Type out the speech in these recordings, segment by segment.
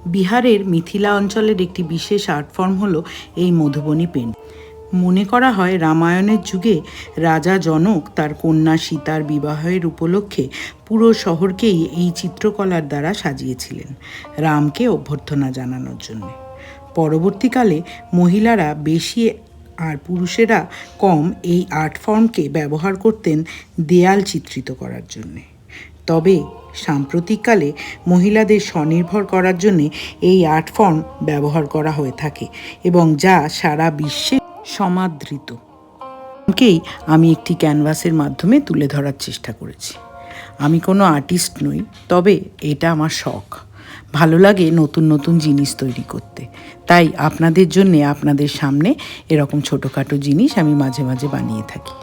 বিহারের মিথিলা অঞ্চলের একটি বিশেষ আর্ট ফর্ম হলো এই মধুবনী পেন্ট। মনে করা হয় রামায়ণের যুগে রাজা জনক তার কন্যা সীতার বিবাহের উপলক্ষে পুরো শহরকেই এই চিত্রকলার দ্বারা সাজিয়েছিলেন রামকে অভ্যর্থনা জানানোর জন্য। পরবর্তীকালে মহিলারা বেশি আর পুরুষেরা কম এই আর্ট ফর্মকে ব্যবহার করতেন দেয়াল চিত্রিত করার জন্যে। তবে সাম্প্রতিককালে মহিলাদের স্বনির্ভর করার জন্যে এই আর্ট ফর্ম ব্যবহার করা হয়ে থাকে এবং যা সারা বিশ্বে সমাদৃত। কেই আমি একটি ক্যানভাসের মাধ্যমে তুলে ধরার চেষ্টা করেছি। আমি কোনো আর্টিস্ট নই, তবে এটা আমার শখ। ভালো লাগে নতুন নতুন জিনিস তৈরি করতে, তাই আপনাদের জন্যে আপনাদের সামনে এরকম ছোটোখাটো জিনিস আমি মাঝে মাঝে বানিয়ে থাকি।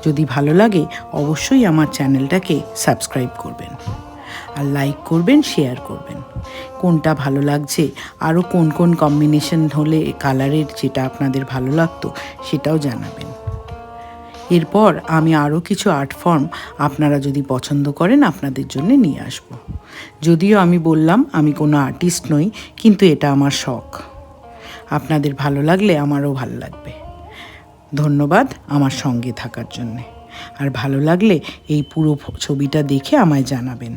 যদি ভালো লাগে অবশ্যই আমার চ্যানেলটাকে সাবস্ক্রাইব করবেন আর লাইক করবেন, শেয়ার করবেন। কোনটা ভালো লাগছে, আরও কোন কোন কম্বিনেশন হলে কালারের যেটা আপনাদের ভালো লাগতো সেটাও জানাবেন। এরপর আমি আরও কিছু আর্ট ফর্ম আপনারা যদি পছন্দ করেন আপনাদের জন্য নিয়ে আসব। যদিও আমি বললাম আমি কোনো আর্টিস্ট নই, কিন্তু এটা আমার শখ। আপনাদের ভালো লাগলে আমারও ভালো লাগবে। ধন্যবাদ আমার সঙ্গে থাকার জন্যে। আর ভালো লাগলে এই পুরো ছবিটা দেখে আমায় জানাবেন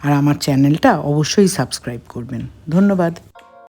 আর আমার চ্যানেলটা অবশ্যই সাবস্ক্রাইব করবেন। ধন্যবাদ।